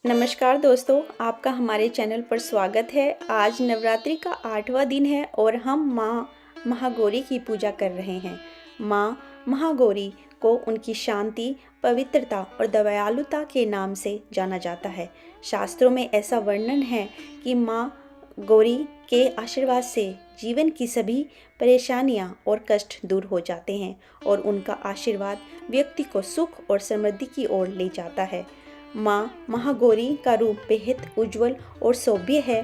नमस्कार दोस्तों, आपका हमारे चैनल पर स्वागत है। आज नवरात्रि का 8वां दिन है और हम माँ महागौरी की पूजा कर रहे हैं। माँ महागौरी को उनकी शांति, पवित्रता और दयालुता के नाम से जाना जाता है। शास्त्रों में ऐसा वर्णन है कि माँ गौरी के आशीर्वाद से जीवन की सभी परेशानियाँ और कष्ट दूर हो जाते हैं और उनका आशीर्वाद व्यक्ति को सुख और समृद्धि की ओर ले जाता है। माँ महागौरी का रूप बेहद उज्जवल और शोभ्य है।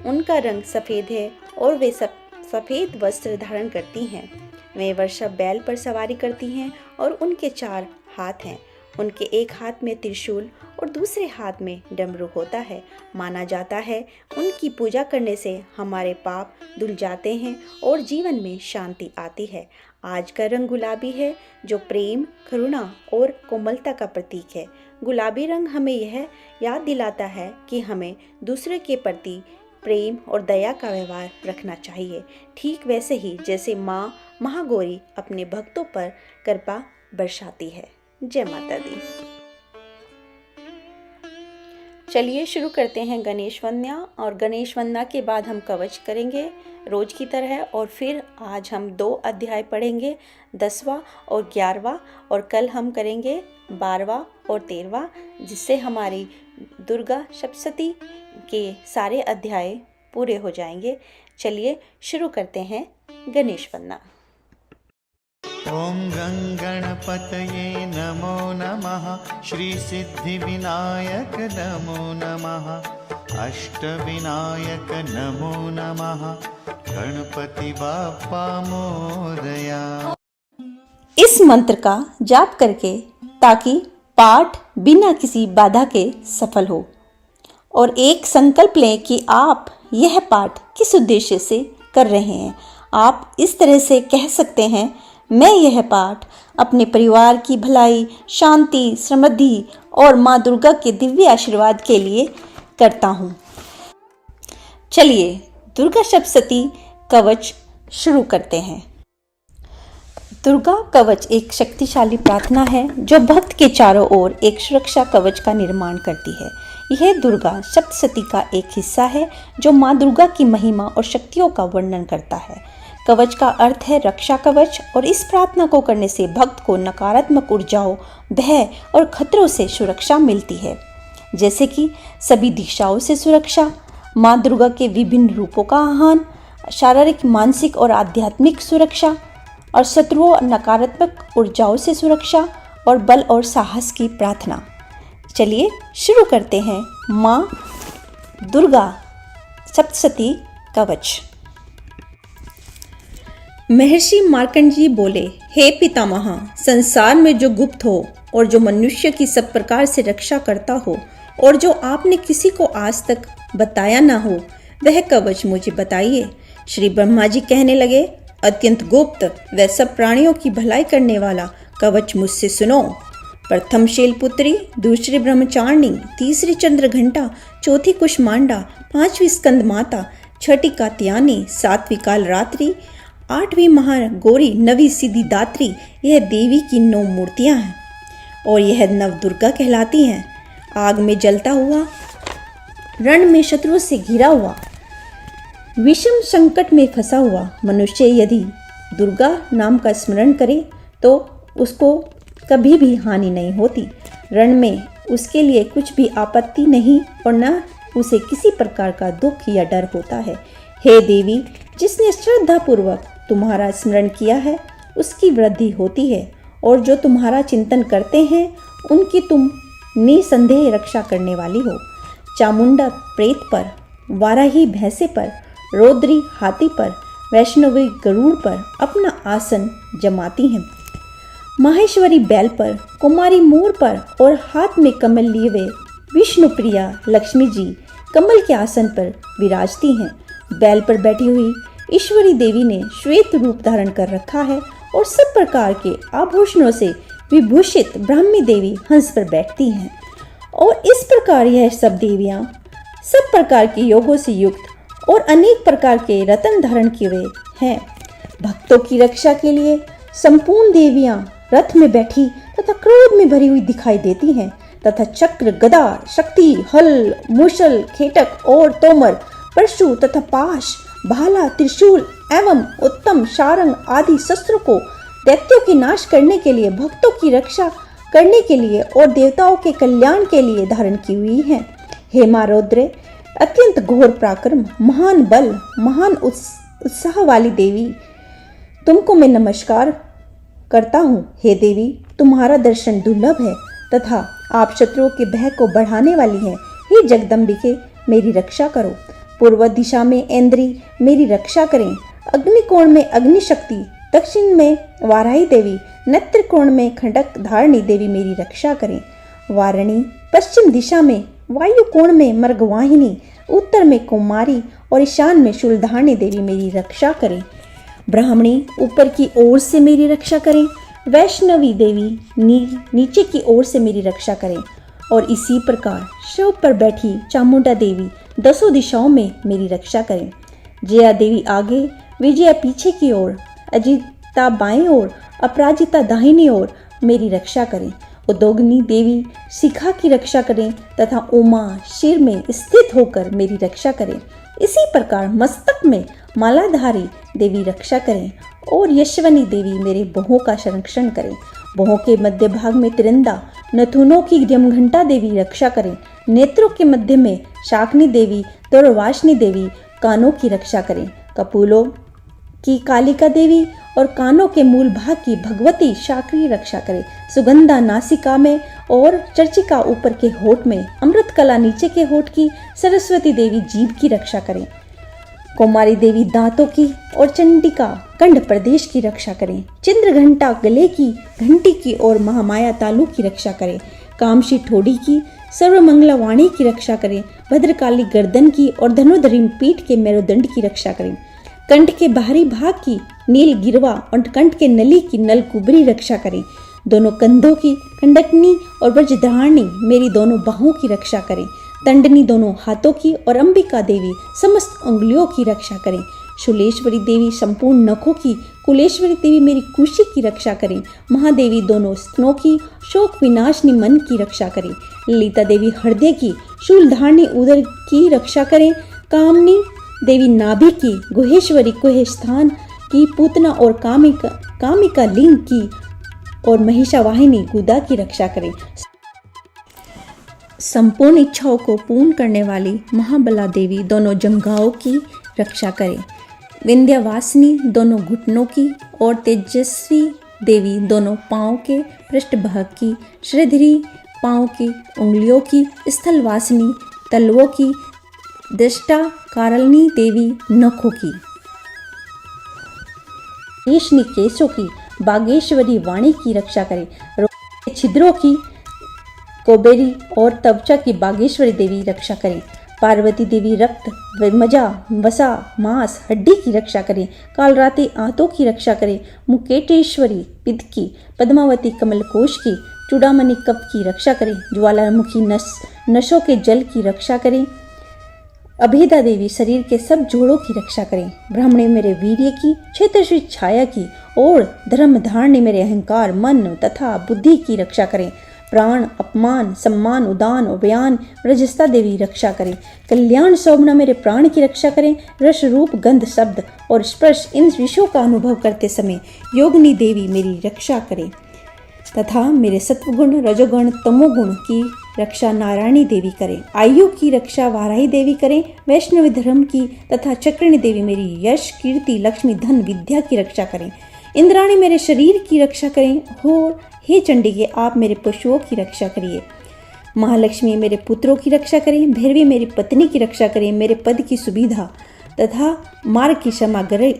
उनका रंग सफ़ेद है और वे सफ़ेद वस्त्र धारण करती हैं। वे वर्षा बैल पर सवारी करती हैं और उनके 4 हाथ हैं। उनके एक हाथ में त्रिशूल और दूसरे हाथ में डमरू होता है। माना जाता है उनकी पूजा करने से हमारे पाप धुल जाते हैं और जीवन में शांति आती है। आज का रंग गुलाबी है, जो प्रेम, करुणा और कोमलता का प्रतीक है। गुलाबी रंग हमें यह याद दिलाता है कि हमें दूसरे के प्रति प्रेम और दया का व्यवहार रखना चाहिए, ठीक वैसे ही जैसे माँ महागौरी अपने भक्तों पर कृपा बरसाती है। जय माता दी। चलिए शुरू करते हैं गणेश वंदना, और गणेश वंदना के बाद हम कवच करेंगे रोज की तरह। और फिर आज हम 2 अध्याय पढ़ेंगे, 10वां और 11वां, और कल हम करेंगे 12वां और 13वां, जिससे हमारी दुर्गा सप्तशती के सारे अध्याय पूरे हो जाएंगे। चलिए शुरू करते हैं गणेश वंदना। ॐ गणपतये नमो नमः। श्री सिद्धिविनायक नमो नमः। अष्टविनायक नमो नमः। गणपति बाप्पा मोरया। इस मंत्र का जाप करके ताकि पाठ बिना किसी बाधा के सफल हो, और एक संकल्प लें कि आप यह पाठ किस उद्देश्य से कर रहे हैं। आप इस तरह से कह सकते हैं, मैं यह पाठ अपने परिवार की भलाई, शांति, समृद्धि और माँ दुर्गा के दिव्य आशीर्वाद के लिए करता हूँ। चलिए दुर्गा सप्तशती कवच शुरू करते हैं। दुर्गा कवच एक शक्तिशाली प्रार्थना है जो भक्त के चारों ओर एक सुरक्षा कवच का निर्माण करती है। यह दुर्गा सप्तशती का एक हिस्सा है जो माँ दुर्गा की महिमा और शक्तियों का वर्णन करता है। कवच का अर्थ है रक्षा कवच, और इस प्रार्थना को करने से भक्त को नकारात्मक ऊर्जाओं, भय और खतरों से सुरक्षा मिलती है, जैसे कि सभी दिशाओं से सुरक्षा, माँ दुर्गा के विभिन्न रूपों का आह्वान, शारीरिक, मानसिक और आध्यात्मिक सुरक्षा, और शत्रुओं और नकारात्मक ऊर्जाओं से सुरक्षा, और बल और साहस की प्रार्थना। चलिए शुरू करते हैं माँ दुर्गा सप्तशती कवच। महर्षि मार्कंड जी बोले, हे पितामह, संसार में जो गुप्त हो और जो मनुष्य की सब प्रकार से रक्षा करता हो और जो आपने किसी को आज तक बताया ना हो, वह कवच मुझे बताइए। श्री ब्रह्मा जी कहने लगे, अत्यंत गुप्त व सब प्राणियों की भलाई करने वाला कवच मुझसे सुनो। प्रथम शैलपुत्री, दूसरी ब्रह्मचारिणी, तीसरी चंद्रघंटा, चौथी कुष्मांडा, 5वीं स्कंद माता, 6ठी कात्यायनी, 7वीं कालरात्रि, 8वीं महागौरी, 9वीं सिद्धिदात्री। यह देवी की 9 मूर्तियां हैं और यह नव दुर्गा कहलाती हैं। आग में जलता हुआ, रण में शत्रुओं से घिरा हुआ, विषम संकट में फंसा हुआ मनुष्य यदि दुर्गा नाम का स्मरण करे तो उसको कभी भी हानि नहीं होती। रण में उसके लिए कुछ भी आपत्ति नहीं और न उसे किसी प्रकार का दुख या डर होता है। हे देवी, जिसने श्रद्धापूर्वक तुम्हारा स्मरण किया है उसकी वृद्धि होती है, और जो तुम्हारा चिंतन करते हैं उनकी तुम निसंदेह रक्षा करने वाली हो। चामुंडा प्रेत पर, वाराही भैंसे पर, रौद्री हाथी पर, वैष्णवी गरुड़ पर अपना आसन जमाती हैं। माहेश्वरी बैल पर, कुमारी मोर पर और हाथ में कमल लिए हुए विष्णु प्रिया लक्ष्मी जी कमल के आसन पर विराजती हैं। बैल पर बैठी हुई ईश्वरी देवी ने श्वेत रूप धारण कर रखा है और सब प्रकार के आभूषणों से विभूषित ब्राह्मी देवी हंस पर बैठती हैं। और इस प्रकार यह सब देवियां सब प्रकार के योगों से युक्त और अनेक प्रकार के रत्न धारण किए हुए हैं। भक्तों की रक्षा के लिए संपूर्ण देवियां रथ में बैठी तथा क्रोध में भरी हुई दिखाई देती हैं। तथा चक्र, गदा, शक्ति, हल, मूसल, खेटक और तोमर, परशु तथा पाश, भाला, त्रिशूल एवं उत्तम शारंग आदि शस्त्रों को दैत्यों के नाश करने के लिए, भक्तों की रक्षा करने के लिए और देवताओं के कल्याण के लिए धारण की हुई है। हे मां रौद्रे, अत्यंत घोर पराक्रम, महान बल, महान उत्साह वाली देवी, तुमको मैं नमस्कार करता हूँ। हे देवी, तुम्हारा दर्शन दुर्लभ है तथा आप शत्रुओं के भय को बढ़ाने वाली हैं। हे जगदम्बिके, मेरी रक्षा करो। पूर्व दिशा में ऐन्द्री मेरी रक्षा करें। अग्निकोण में अग्निशक्ति, दक्षिण में वाराही देवी, नेत्र कोण में खंडक धारणी देवी मेरी रक्षा करें। वारणी, पश्चिम दिशा में वायु कोण में मर्गवाहिनी, उत्तर में कुमारी और ईशान में शूलधारणी देवी मेरी रक्षा करें। ब्राह्मणी, ऊपर की ओर से मेरी रक्षा करें। वैष्णवी देवी नीचे की ओर से मेरी रक्षा करें। और इसी प्रकार शव पर बैठी चामुंडा देवी दसों दिशाओं में मेरी रक्षा करें। जया देवी आगे, विजया पीछे की ओर, अजिता बाएं ओर, अपराजिता दाहिनी ओर मेरी रक्षा करें। उद्योगिनी देवी शिखा की रक्षा करें तथा उमा शिर में स्थित होकर मेरी रक्षा करें। इसी प्रकार मस्तक में मालाधारी देवी रक्षा करें और यशवनी देवी मेरे बहुओं का संरक्षण करें। बहुओं के मध्य भाग में तिरंदा, नथुनों की जमघंटा देवी रक्षा करें। नेत्रों के मध्य में शाकनी देवी, दुर्वासिनी देवी कानों की रक्षा करें। कपूलों की कालिका देवी और कानों के मूल भाग की भगवती शाकरी रक्षा करें। सुगंधा नासिका में और चर्चिका ऊपर के होठ में, अमृत कला नीचे के होठ की, सरस्वती देवी जीभ की रक्षा करें। कुमारी देवी दांतों की और चंडिका कंठ प्रदेश की रक्षा करें। चंद्र घंटा गले की घंटी की और महामाया तालु की रक्षा करें। कामशी ठोड़ी की, सर्वमंगला वाणी की रक्षा करें। भद्रकाली गर्दन की और धनुधरी पीठ के मेरुदंड की रक्षा करें। कंठ के बाहरी भाग की नील गिरवा और कंठ के नली की नल कुबरी रक्षा करें। दोनों कंधों की कंडकनी और वज्रधारणी मेरी दोनों बाहों की रक्षा करें। तंडनी दोनों हाथों की और अंबिका देवी समस्त उंगलियों की रक्षा करें। शूलेश्वरी देवी संपूर्ण नखों की, कुलेश्वरी देवी मेरी कुशी की रक्षा करें। महादेवी दोनों स्तनों की, शोक विनाशनी मन की रक्षा करें। ललिता देवी हृदय की, शूलधारणी उदर की रक्षा करें। कामनी देवी नाभि की, गुहेश्वरी कुहे स्थान की, पूतना और कामिका लिंग की और महिषावाहिनी गुदा की रक्षा करें। संपूर्ण इच्छाओं को पूर्ण करने वाली महाबला देवी दोनों जंघाओं की रक्षा करें। विंध्यवासिनी दोनों घुटनों की और तेजस्वी देवी दोनों पाँव के पृष्ठभाग की, श्रीधरी पाँव की उंगलियों की, स्थलवासिनी तलवों की, दृष्टा कारलनी देवी नखों की, केशनी केशों की, बागेश्वरी वाणी की रक्षा करें। छिद्रों की, कोबेरी और त्वचा की बागेश्वरी देवी रक्षा करें। पार्वती देवी रक्त, मजा, वसा, मांस, हड्डी की रक्षा करें। कालरात्रि आंतों की रक्षा करें। मुकेटेश्वरी पित्त की, पद्मावती कमलकोश की, चूड़ामणि कफ की रक्षा करें। ज्वालामुखी नसों के जल की रक्षा करें। अभेदा देवी शरीर के सब जोड़ों की रक्षा करें। ब्राह्मणी मेरे वीर्य की, क्षेत्रश्री छाया की और धर्मधारणी मेरे अहंकार, मन तथा बुद्धि की रक्षा करें। प्राण, अपमान, सम्मान, उदान और बयान रजस्ता देवी रक्षा करें। कल्याण शोभना मेरे प्राण की रक्षा करें। रस, रूप, गंध, शब्द और स्पर्श इन विषयों का अनुभव करते समय योगिनी देवी मेरी रक्षा करें तथा मेरे सत्वगुण, रजोगुण, तमोगुण की रक्षा नारायणी देवी करें। आयु की रक्षा वाराही देवी करें। वैष्णवी धर्म की तथा चक्रिणी देवी मेरी यश, कीर्ति, लक्ष्मी, धन, विद्या की रक्षा करें। इंद्राणी मेरे शरीर की रक्षा करें। और हे चंडिके, आप मेरे पशुओं की रक्षा करिए। महालक्ष्मी मेरे पुत्रों की रक्षा करें। भैरवी मेरी पत्नी की रक्षा करें। मेरे पद की सुविधा तथा मार्ग की सामग्री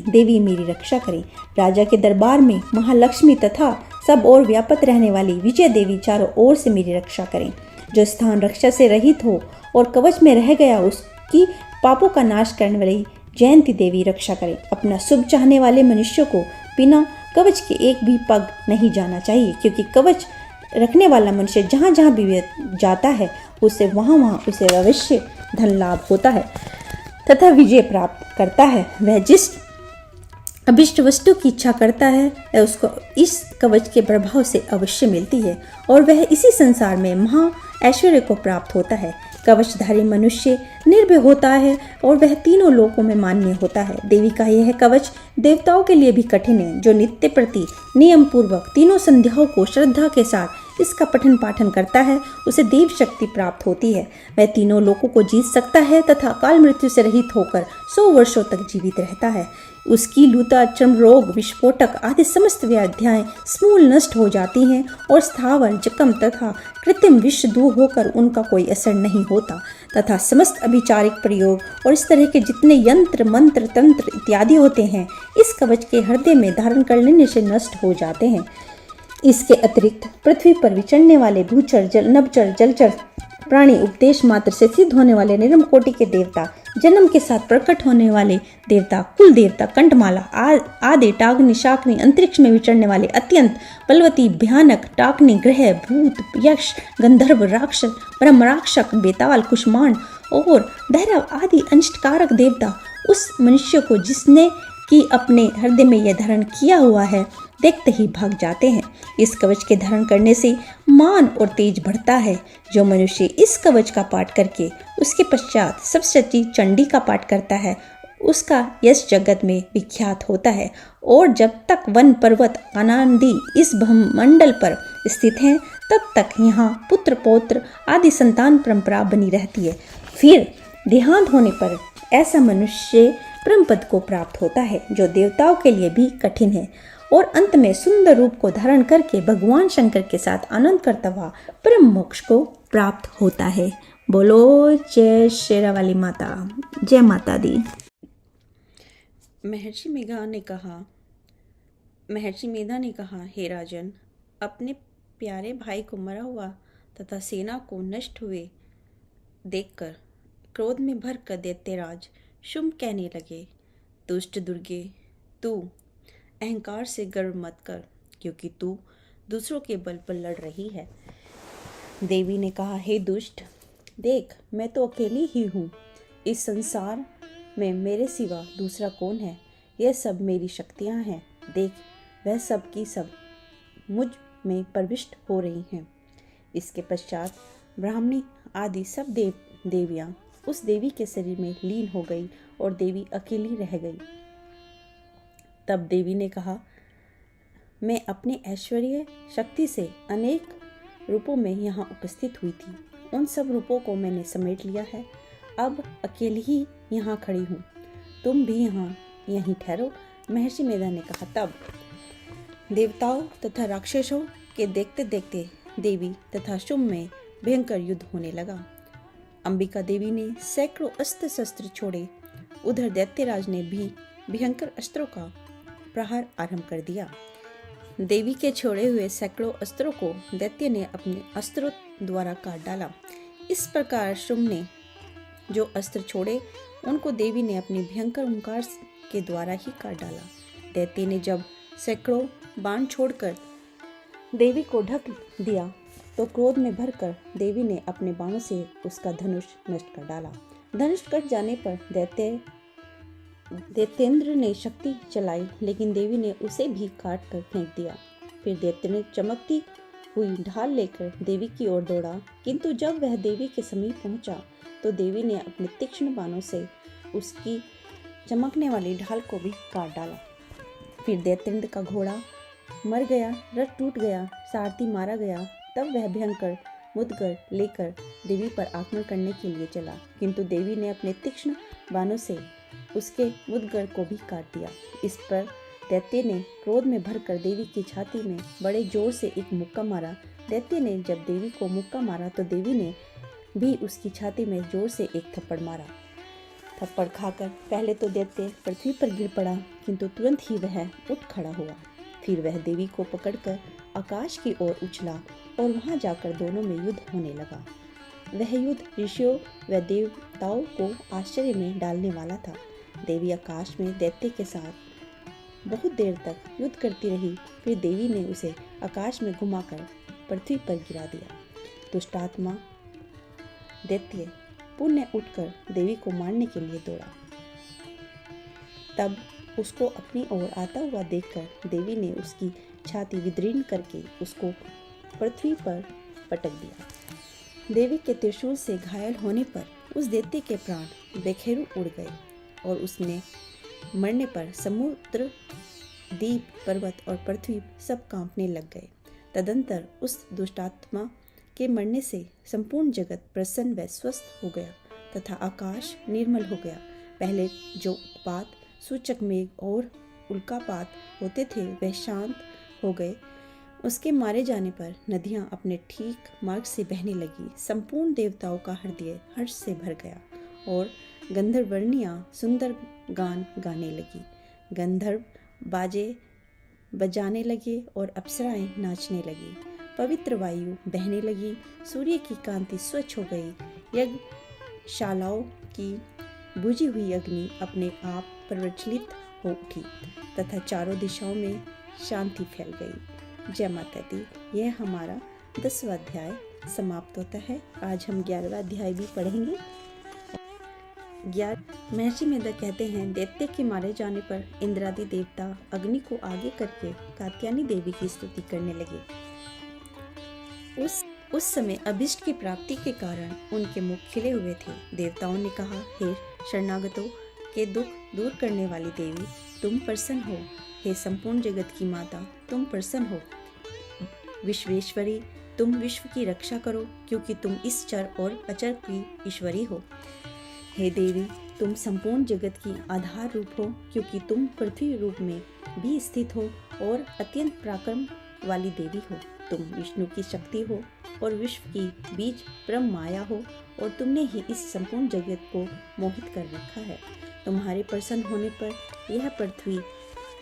देवी मेरी रक्षा करें। राजा के दरबार में महालक्ष्मी तथा सब और व्यापत रहने वाली विजय देवी चारों ओर से मेरी रक्षा करें। जो स्थान रक्षा से रहित हो और कवच में रह गया, उसकी पापों का नाश करने वाली जयंती देवी रक्षा करें। अपना शुभ चाहने वाले मनुष्यों को बिना कवच के एक भी पग नहीं जाना चाहिए, क्योंकि कवच रखने वाला मनुष्य जहाँ जहाँ भी जाता है उसे वहाँ उसे अवश्य धन लाभ होता है तथा विजय प्राप्त करता है। वह जिस अभिष्ट वस्तु की इच्छा करता है वह उसको इस कवच के प्रभाव से अवश्य मिलती है और वह इसी संसार में महा ऐश्वर्य को प्राप्त होता है। कवचधारी मनुष्य निर्भय होता है और वह तीनों लोकों में मान्य होता है। देवी का यह कवच देवताओं के लिए भी कठिन है। जो नित्य प्रति नियम पूर्वक तीनों संध्याओं को श्रद्धा के साथ इसका पठन पाठन करता है उसे देव शक्ति प्राप्त होती है। वह तीनों लोकों को जीत सकता है तथा काल मृत्यु से रहित होकर 100 वर्षों तक जीवित रहता है। उसकी लूता, चर्म रोग, विस्फोटक आदि समस्त व्याधियाएं समूल नष्ट हो जाती हैं और स्थावर, जख्म तथा कृत्रिम विष दूर होकर उनका कोई असर नहीं होता तथा समस्त अभिचारिक प्रयोग और इस तरह के जितने यंत्र, मंत्र, तंत्र इत्यादि होते हैं इस कवच के हृदय में धारण कर लेने से नष्ट हो जाते हैं। इसके अतिरिक्त पृथ्वी पर विचरने वाले भूचर, नभचर, जलचर प्राणी, उपदेश मात्र से सिद्ध होने वाले निरम कोटि के देवता, जन्म के साथ प्रकट होने वाले देवता, कुल देवता, कंठमाला आदि, टाग्नि, शाग्नि, अंतरिक्ष में विचरने वाले अत्यंत बलवती, भयानक टाग्नि, ग्रह, भूत, यक्ष, गंधर्व, राक्षस, ब्रह्मराक्षक, बेताल, कुष्मांड और भैरव आदि अंशकारक देवता उस मनुष्य को जिसने कि अपने हृदय में यह धारण किया हुआ है देखते ही भाग जाते हैं। इस कवच के धारण करने से मान और तेज बढ़ता है। जो मनुष्य इस कवच का पाठ करके उसके पश्चात सप्तशती चंडी का पाठ करता है उसका यश जगत में विख्यात होता है और जब तक वन पर्वत आनंदी इस ब्रह्मंडल पर स्थित हैं तब तक यहाँ पुत्र पौत्र आदि संतान परंपरा बनी रहती है। फिर देहांत होने पर ऐसा मनुष्य परम पद को प्राप्त होता है जो देवताओं के लिए भी कठिन है और अंत में सुंदर रूप को धारण करके भगवान शंकर के साथ आनंद करता हुआ परम मोक्ष को प्राप्त होता है। बोलो जय शेरावाली माता, जय माता दी। महर्षि मेधा ने कहा, हे राजन, अपने प्यारे भाई को मरा हुआ तथा सेना को नष्ट हुए देखकर क्रोध में भरकर दैत्यराज शुंभ कहने लगे, दुष्ट दुर्गे, तू अहंकार से गर्व मत कर क्योंकि तू दूसरों के बल पर लड़ रही है। देवी ने कहा, हे दुष्ट, देख मैं तो अकेली ही हूँ। इस संसार में मेरे सिवा दूसरा कौन है? यह सब मेरी शक्तियाँ हैं। देख वह सब की सब मुझ में प्रविष्ट हो रही हैं। इसके पश्चात ब्राह्मणी आदि सब देवियाँ उस देवी के शरीर में लीन हो गई और देवी अकेली रह गई। तब देवी ने कहा, मैं अपने ऐश्वर्य शक्ति से अनेक रूपों में यहाँ उपस्थित हुई थी। उन सब रूपों को मैंने समेट लिया है। अब अकेली ही यहाँ खड़ी हूँ। तुम भी यहीं ठहरो। महर्षि मेधा ने कहा। तब देवताओं तथा राक्षसों के देखते देखते देवी तथा शुंभ में भयंकर युद्ध होने लगा। अंबिका देवी ने सैकड़ों अस्त्र शस्त्र छोड़े। उधर दैत्यराज ने भी भयंकर अस्त्रों का प्रहार आरंभ कर दिया। देवी के छोड़े हुए सैकड़ों अस्त्रों को दैत्य ने अपने अस्त्रों द्वारा काट डाला। इस प्रकार शुंभ ने जो अस्त्र छोड़े उनको देवी ने अपने भयंकर ओंकार के द्वारा ही काट डाला। दैत्य ने जब सैकड़ों बाण छोड़कर देवी को ढक दिया तो क्रोध में भरकर देवी ने अपने बाणों से उसका धनुष नष्ट कर डाला। धनुष कट जाने पर दैत्येंद्र ने शक्ति चलाई लेकिन देवी ने उसे भी काट कर फेंक दिया। फिर दैत्य ने चमकती हुई ढाल लेकर देवी की ओर दौड़ा, किंतु जब वह देवी के समीप पहुंचा तो देवी ने अपने तीक्ष्ण बाणों से उसकी चमकने वाली ढाल को भी काट डाला। फिर दैत्येंद्र का घोड़ा मर गया, रथ टूट गया, सारथी मारा गया। तब वह भयंकर मुदगर लेकर देवी पर आक्रमण करने के लिए चला, किंतु देवी ने अपने तीक्ष्ण बाणों से उसके मुदगर को भी काट दिया। इस पर दैत्य ने क्रोध में भरकर देवी की छाती में बड़े जोर से एक मुक्का मारा। दैत्य ने जब देवी को मुक्का मारा तो देवी ने भी उसकी छाती में जोर से एक थप्पड़ मारा। थप्पड़ खाकर पहले तो दैत्य पृथ्वी पर गिर पड़ा, किंतु तुरंत ही वह उठ खड़ा हुआ। फिर वह देवी को पकड़कर आकाश की ओर उछला और वहां जाकर दोनों में युद्ध होने लगा। वह युद्ध ऋषियों व देवताओं को आश्चर्य में डालने वाला था। देवी आकाश में दैत्य के साथ बहुत देर तक युद्ध करती रही। फिर देवी ने उसे आकाश में घुमाकर पृथ्वी पर गिरा दिया। दुष्टात्मा दैत्य पुनः उठकर देवी को मारने के लिए दौड़ा। तब उसको अपनी ओर आता हुआ देखकर देवी ने उसकी छाती विदीर्ण करके उसको पृथ्वी पर पटक दिया। देवी के त्रिशूल से घायल होने पर उस दैत्य के प्राण बेखेरू उड़ गए और उसने मरने पर समुद्र, द्वीप, पर्वत और पृथ्वी सब कांपने लग गए। तदंतर उस दुष्टात्मा के मरने से संपूर्ण जगत प्रसन्न व स्वस्थ हो गया तथा आकाश निर्मल हो गया। पहले जो उत्पात, सूचक मेघ और उल्कापात होते थे वह शांत हो गए। उसके मारे जाने पर नदियां अपने ठीक मार्ग से बहने लगी। संपूर्ण देवताओं का हृदय हर्ष से भर गया और गंधर्वणियां सुंदर गान गाने लगी। गंधर्व बाजे बजाने लगे और अप्सराएं नाचने लगी। पवित्र वायु बहने लगी। सूर्य की कांति स्वच्छ हो गई। यज्ञशालाओं की बुझी हुई अग्नि अपने आप प्रज्वलित हो उठी तथा चारों दिशाओं में शांति फैल गई। जय माता दी। यह हमारा 10वां अध्याय समाप्त होता है। आज हम 11वां अध्याय भी पढ़ेंगे। महर्षि मेधा कहते हैं, दैत्य के मारे जाने पर इंद्रादि देवता अग्नि को आगे करके कात्यायनी देवी की स्तुति करने लगे। उस समय अभिष्ट की प्राप्ति के कारण उनके मुख खिले हुए थे। देवताओं ने कहा, हे शरणागतों के दुख दूर करने वाली देवी, तुम प्रसन्न हो। हे संपूर्ण जगत की माता, तुम प्रसन्न हो। विश्वेश्वरी, तुम विश्व की रक्षा करो, क्योंकि तुम इस चर और अचर की ईश्वरी हो। हे देवी, तुम संपूर्ण जगत की आधार रूप हो, क्योंकि तुम पृथ्वी रूप में भी स्थित हो और अत्यंत पराक्रम वाली देवी हो। तुम विष्णु की शक्ति हो और विश्व की बीज परम माया हो और तुमने ही इस संपूर्ण जगत को मोहित कर रखा है। तुम्हारे प्रसन्न होने पर यह पृथ्वी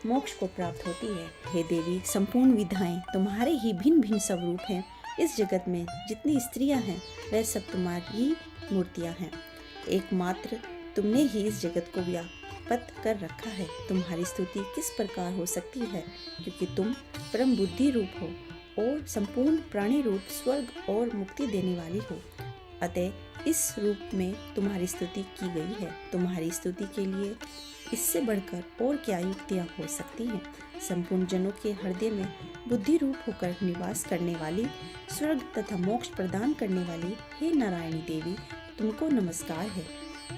मोक्ष को प्राप्त होती है। हे देवी, संपूर्ण विधाएं तुम्हारे ही भिन्न भिन्न स्वरूप हैं। इस जगत में जितनी स्त्रियां हैं वह सब तुम्हारी ही मूर्तियां हैं। एकमात्र तुमने ही इस जगत को व्याप्त कर रखा है। तुम्हारी स्तुति किस प्रकार हो सकती है, क्योंकि तुम परम बुद्धि रूप हो और संपूर्ण प्राणी रूप, स्वर्ग और मुक्ति देने वाली हो। अतः इस रूप में तुम्हारी स्तुति की गई है। तुम्हारी स्तुति के लिए इससे बढ़कर और क्या युक्तियाँ हो सकती हैं। संपूर्ण जनों के हृदय में बुद्धि रूप होकर निवास करने वाली, स्वर्ग तथा मोक्ष प्रदान करने वाली, हे नारायणी देवी, तुमको नमस्कार है।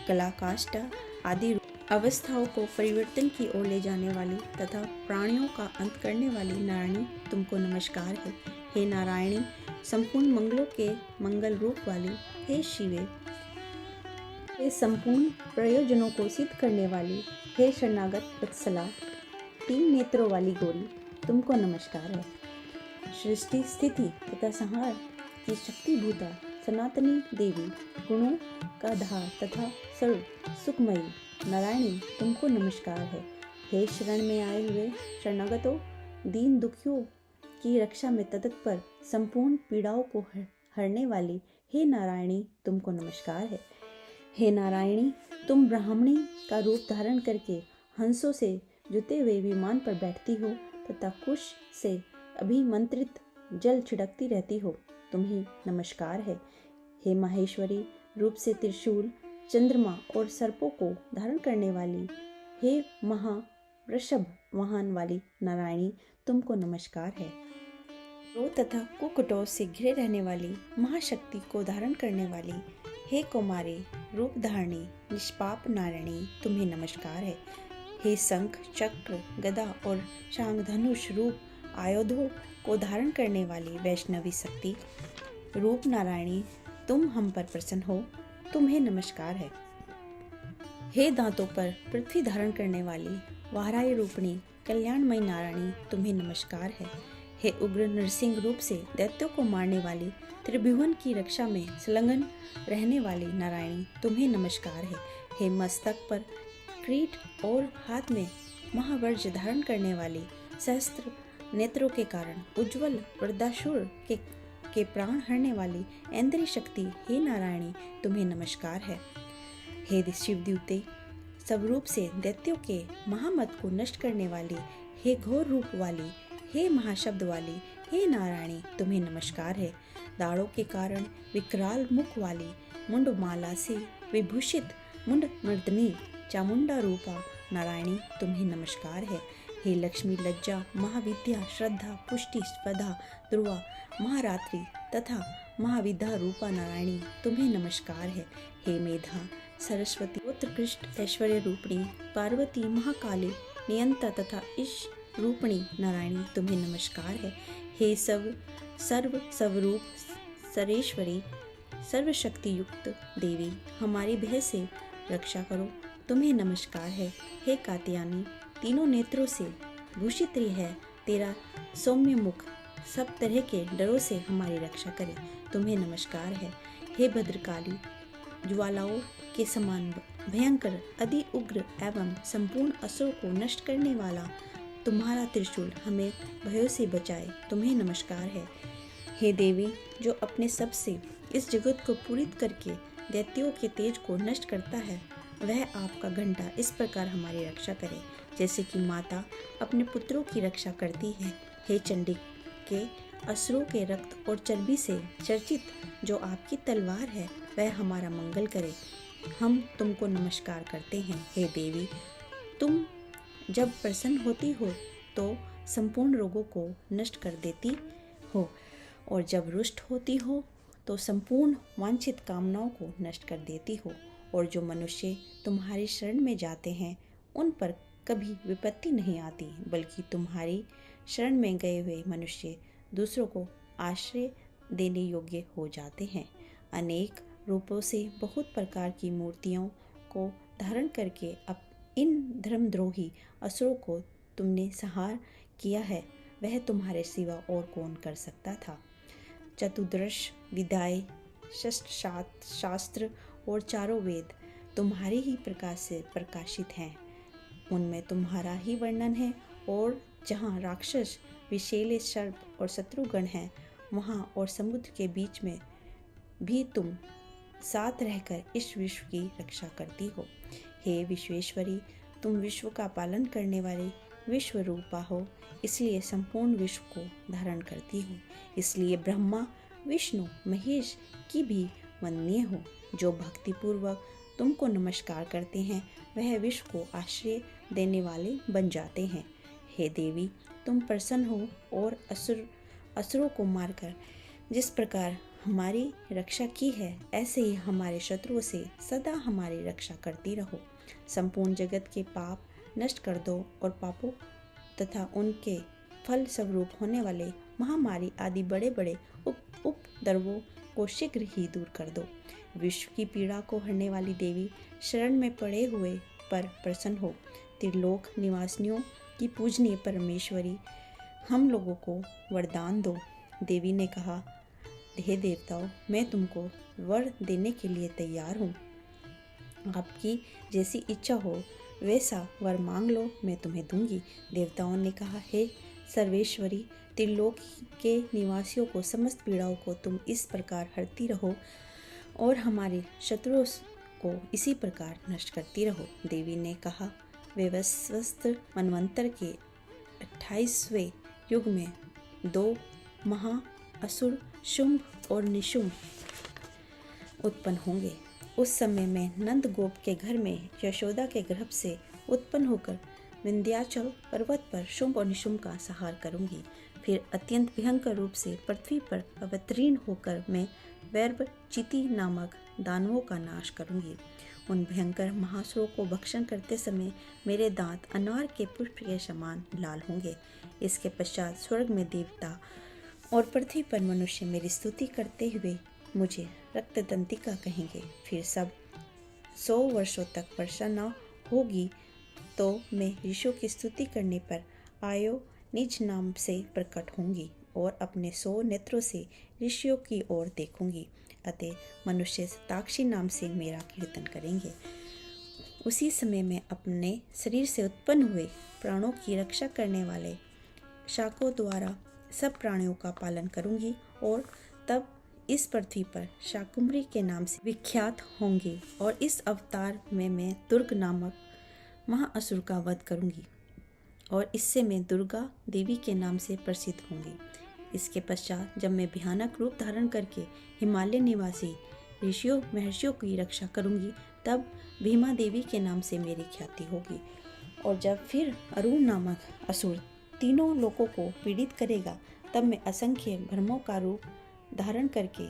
कला, काष्ठा आदि अवस्थाओं को परिवर्तन की ओर ले जाने वाली तथा प्राणियों का अंत करने वाली नारायणी, तुमको नमस्कार है। हे नारायणी, संपूर्ण मंगलों के मंगल रूप वाली, हे शिवे, हे संपूर्ण प्रयोजनों को सिद्ध करने वाली, हे शरणागत वत्सला, 3 नेत्रों वाली गौरी, तुमको नमस्कार है। सृष्टि, स्थिति तथा संहार की शक्तिभूता सनातनी देवी, गुणों का धार तथा सर्व सुखमयी नारायणी, तुमको नमस्कार है। हे शरण में आए हुए शरणागतों, दीन दुखियों की रक्षा में तत्पर, संपूर्ण पीड़ाओं को हरने वाली, हे नारायणी, तुमको नमस्कार है। हे नारायणी, तुम ब्राह्मणी का रूप धारण करके हंसों से जुते हुए विमान पर बैठती हो तथा कुश से अभिमंत्रित जल छिड़कती रहती हो, तुम्हें नमस्कार है। हे माहेश्वरी, रूप से त्रिशूल, चंद्रमा और सर्पों को धारण करने वाली, हे महावृषभ वाहन वाली नारायणी, तुमको नमस्कार है। क्रोध तथा कुकुटों से घिरे रहने वाली, महाशक्ति को धारण करने वाली, हे कौमारी रूप धारणी निष्पाप नारायणी, तुम्हें नमस्कार है। हे शंख, चक्र, गदा और शांग धनुष रूप आयुधों को धारण करने वाली वैष्णवी शक्ति रूप नारायणी, तुम हम पर प्रसन्न हो, तुम्हें नमस्कार है। हे दांतों पर पृथ्वी धारण करने वाली वाराही रूपणी कल्याणमयी नारायणी, तुम्हें नमस्कार है। हे उग्र नरसिंह रूप से दैत्यों को मारने वाली, त्रिभुवन की रक्षा में संलग्न रहने वाली नारायणी, तुम्हें नमस्कार है। हे मस्तक पर क्रीट और हाथ में महावर्ज धारण करने वाली, सहस्त्र नेत्रों के कारण उज्जवल वृद्धासुर के प्राण हरने वाली ऐन्द्रिय शक्ति, हे नारायणी, तुम्हें नमस्कार है। हे शिवद्यूते, सब रूप से दैत्यों के महामत को नष्ट करने वाली, हे घोर रूप वाली, हे महाशब्द वाली, हे नारायणी, तुम्हें नमस्कार है। दाढ़ों के कारण विकराल मुख वाली, मुंडमाला से विभूषित मुंड मर्दनी चामुंडा रूपा नारायणी तुम्हें नमस्कार है। हे लक्ष्मी, लज्जा, महाविद्या, श्रद्धा, पुष्टि, स्वधा, ध्रुवा, महारात्रि तथा महाविद्या रूपा नारायणी तुम्हें नमस्कार है। हे मेधा, सरस्वती, उत्कृष्ट ऐश्वर्य रूपिणी, पार्वती, महाकाली, नियंता तथा ईश रूपिणी नारायणी तुम्हें नमस्कार है। हे सर्वरूप सरेश्वरी, सर्वशक्ति युक्त देवी, हमारी भय से रक्षा करो तुम्हें नमस्कार है। हे कात्यायनी, तीनों नेत्रों से भूषित है, तेरा सौम्य मुख सब तरह के डरों से हमारी रक्षा करे तुम्हें नमस्कार है। हे भद्रकाली, ज्वालाओं के समान भयंकर, अति उग्र एवं संपूर्ण असुरों को नष्ट करने वाला तुम्हारा त्रिशूल हमें भयों से बचाए तुम्हें नमस्कार है। हे देवी, जो अपने सब से इस जगत को पूरित करके दैत्यों के तेज को नष्ट करता है, वह आपका घंटा इस प्रकार हमारी रक्षा करे जैसे कि माता अपने पुत्रों की रक्षा करती है। हे चंडी के असुरों के रक्त और चर्बी से चर्चित जो आपकी तलवार है, वह हमारा मंगल करे, हम तुमको नमस्कार करते हैं। हे देवी, तुम जब प्रसन्न होती हो तो संपूर्ण रोगों को नष्ट कर देती हो, और जब रुष्ट होती हो तो संपूर्ण वांछित कामनाओं को नष्ट कर देती हो, और जो मनुष्य तुम्हारी शरण में जाते हैं उन पर कभी विपत्ति नहीं आती, बल्कि तुम्हारी शरण में गए हुए मनुष्य दूसरों को आश्रय देने योग्य हो जाते हैं। अनेक रूपों से बहुत प्रकार की मूर्तियों को धारण करके अब इन धर्मद्रोही असुरों को तुमने संहार किया है, वह तुम्हारे सिवा और कौन कर सकता था। चतुर्दश विद्याएं, शास्त्र और चारों वेद तुम्हारे ही प्रकाश से प्रकाशित हैं, उनमें तुम्हारा ही वर्णन है, और जहाँ राक्षस, विषैले सर्प और शत्रुगण हैं, वहाँ और समुद्र के बीच में भी तुम साथ रहकर इस विश्व की रक्षा करती हो। हे विश्वेश्वरी, तुम विश्व का पालन करने वाले विश्व रूपा हो, इसलिए संपूर्ण विश्व को धारण करती हो। इसलिए ब्रह्मा, विष्णु, महेश की भी वंदनीय हो। जो भक्तिपूर्वक तुमको नमस्कार करते हैं, वह विश्व को आश्रय देने वाले बन जाते हैं। हे देवी, तुम प्रसन्न हो और असुरों को मारकर जिस प्रकार हमारी रक्षा की है, ऐसे ही हमारे शत्रुओं से सदा हमारी रक्षा करती रहो। संपूर्ण जगत के पाप नष्ट कर दो और पापों तथा उनके फल स्वरूप होने वाले महामारी आदि बड़े बड़े उपद्रवों को शीघ्र ही दूर कर दो। विश्व की पीड़ा को हरने वाली देवी, शरण में पड़े हुए पर प्रसन्न हो। त्रिलोक निवासियों की पूजनीय परमेश्वरी, हम लोगों को वरदान दो। देवी ने कहा, हे देवताओं, मैं तुमको वर देने के लिए तैयार हूँ। आपकी जैसी इच्छा हो वैसा वर मांग लो, मैं तुम्हें दूंगी। देवताओं ने कहा, हे सर्वेश्वरी, त्रिलोक के निवासियों को समस्त पीड़ाओं को तुम इस प्रकार हरती रहो और हमारे शत्रुओं को इसी प्रकार नष्ट करती रहो। देवी ने कहा, वैवस्वत मनवंतर के 28वें युग में 2 महा असुर शुंभ और निशुंभ उत्पन्न होंगे। उस समय मैं नंद गोप के घर में यशोदा के गर्भ से उत्पन्न होकर विंध्याचल पर्वत पर शुंभ और निशुंभ का संहार करूंगी। फिर अत्यंत भयंकर रूप से पृथ्वी पर अवतीर्ण होकर मैं वैर्भ चिति नामक दानवों का नाश करूंगी। उन भयंकर महासुरों को भक्षण करते समय मेरे दांत अनार के पुष्प के समान लाल होंगे। इसके पश्चात स्वर्ग में देवता और पृथ्वी पर मनुष्य मेरी स्तुति करते हुए मुझे रक्तदंतिका कहेंगे। फिर सब 100 वर्षों तक वर्षा न होगी तो मैं ऋषियों की स्तुति करने पर आयो निज नाम से प्रकट होंगी और अपने 100 नेत्रों से ऋषियों की ओर देखूंगी। अतः मनुष्य शताक्षी नाम से मेरा कीर्तन करेंगे। उसी समय मैं अपने शरीर से उत्पन्न हुए प्राणों की रक्षा करने वाले शाकों द्वारा सब प्राणियों का पालन करूंगी और तब इस पृथ्वी पर शाकुंभरी के नाम से विख्यात होंगी। और इस अवतार में मैं दुर्ग नामक महाअसुर का वध करूंगी और इससे मैं दुर्गा देवी के नाम से प्रसिद्ध होंगी। इसके पश्चात जब मैं भयानक रूप धारण करके हिमालय निवासी ऋषियों महर्षियों की रक्षा करूंगी, तब भीमा देवी के नाम से मेरी ख्याति होगी और जब फिर अरुण नामक असुर तीनों लोगों को पीड़ित करेगा, तब मैं असंख्य भ्रमों का रूप धारण करके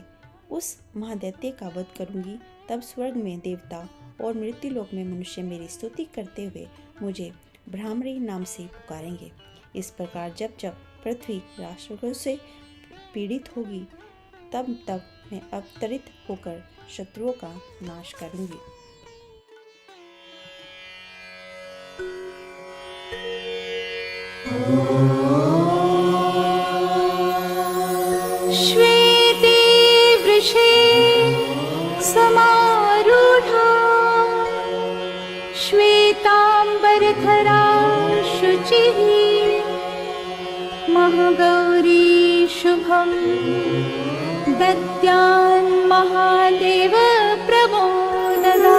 उस महादैत्य का वध करूंगी। तब स्वर्ग में देवता और मृत्युलोक में मनुष्य मेरी स्तुति करते हुए मुझे भ्रामरी नाम से पुकारेंगे। इस प्रकार जब जब पृथ्वी राक्षसों से पीड़ित होगी, तब तब मैं अवतरित होकर शत्रुओं का नाश करूंगी। श्वेते वृषे समारूढा श्वेतांबरधरा शुचिः महागौरी शुभं दद्यान् महादेव प्रमोददा।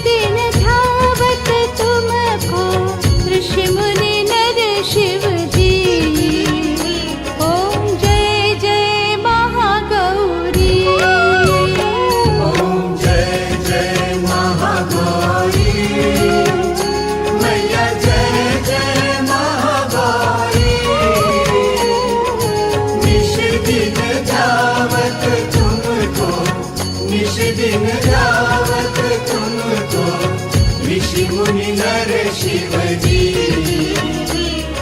दिन धावत तुमको ऋषि मुनि नर शिव जी। ओम जय जय महागौरी। ओम जय जय महागौरी मैया, जय जय महागौरी। निश दिन धावत तुमको, निश दिन धावत तुमको ऋषि मुनि नर शिव जी।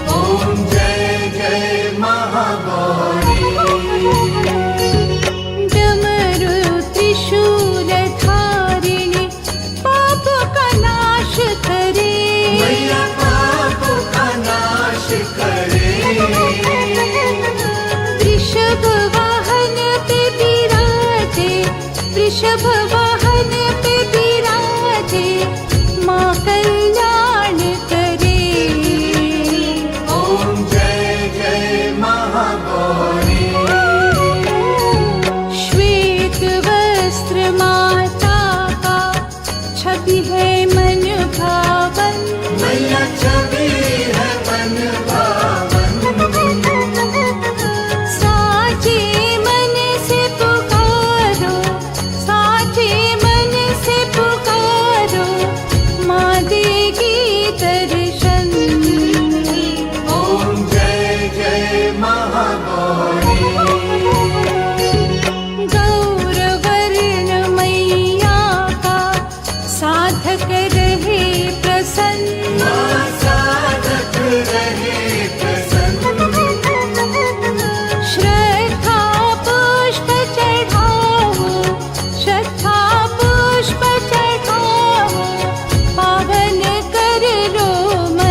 ओम जय जय महागौरी। डमरू त्रिशूल धारिणी पाप का नाश करे, मैया पाप का नाश करे। वृषभ वाहन पे विराजे, वृषभ वाहन पे विराजे माँ कल्याण करे। ओम जय जय महागौरी। श्वेत वस्त्र माता का छवि है मन भावन, मैया छवि है मन भावन। साचे मन से पुकारो, साचे मन से पुकारो माँ देगी दर्शन। ओम जय जय महागौरी। गौरवर्ण मैया का साधक रहे प्रसन्न, माँ साधक रहे प्रसन्न। श्रद्धा पुष्प चढ़ाओ, श्रद्धा पुष्प चढ़ाओ पावन कर लो मन।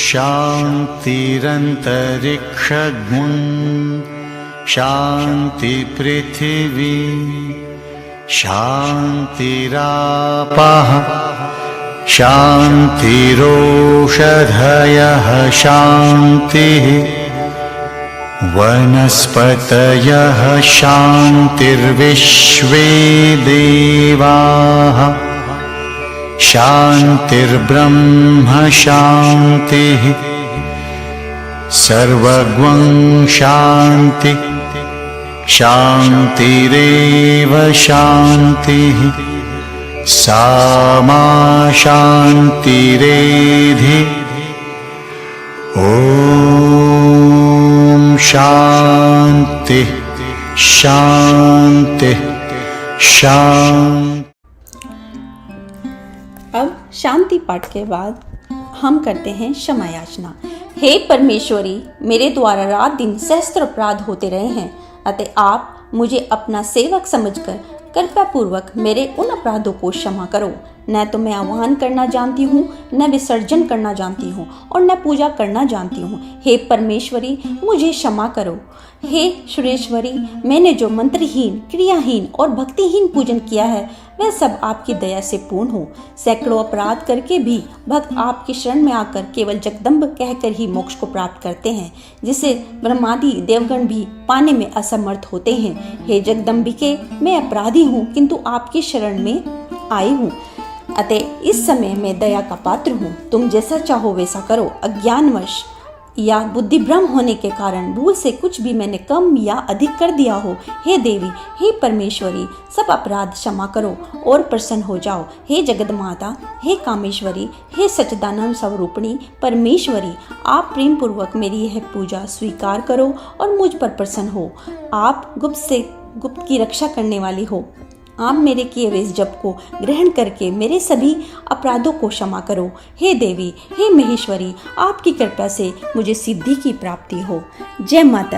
शान्तिरन्तरिक्षगुं शान्ति पृथिवी शान्तिरापः शान्तिरोषधयः शान्तिः वनस्पतयः शान्तिर्विश्वे देवाः शान्तिर्ब्रह्म शान्तिः सर्वगं शान्ति शान्तिरेव शान्तिः सा मा शान्तिरेधि ॐ शान्ति शान्ति शान्ति। अब शांति पाठ के बाद हम करते हैं क्षमा याचना। हे परमेश्वरी, मेरे द्वारा रात दिन सहस्त्र अपराध होते रहे हैं, अतः आप मुझे अपना सेवक समझकर कृपया पूर्वक मेरे उन अपराधों को क्षमा करो। न तो मैं आह्वान करना जानती हूँ, न विसर्जन करना जानती हूँ, और न पूजा करना जानती हूँ। हे परमेश्वरी, मुझे क्षमा करो। हे सुरेश्वरी, मैंने जो मंत्रहीन, क्रियाहीन और भक्तिहीन पूजन किया है वह सब आपकी दया से पूर्ण हो। सैकड़ों अपराध करके भी भक्त आपकी शरण में आकर केवल जगदम्ब कहकर ही मोक्ष को प्राप्त करते हैं, जिसे ब्रह्मादि देवगण भी पाने में असमर्थ होते हैं। हे जगदम्बिके, मैं अपराधी हूँ किंतु आपकी शरण में आई हूँ, अतः इस समय मैं दया का पात्र हूँ। तुम जैसा चाहो वैसा करो। अज्ञानवश या बुद्धि भ्रम होने के कारण भूल से कुछ भी मैंने कम या अधिक कर दिया हो, हे देवी, हे परमेश्वरी, सब अपराध क्षमा करो और प्रसन्न हो जाओ। हे जगत माता, हे कामेश्वरी, हे सच्चिदानंद स्वरूपिणी परमेश्वरी, आप प्रेम पूर्वक मेरी यह पूजा स्वीकार करो और मुझ पर प्रसन्न हो। आप गुप्त से गुप्त की रक्षा करने वाली हो। आप मेरे किए हुए इस जप को ग्रहण करके मेरे सभी अपराधों को क्षमा करो। हे देवी, हे महेश्वरी, आपकी कृपा से मुझे सिद्धि की प्राप्ति हो। जय माता।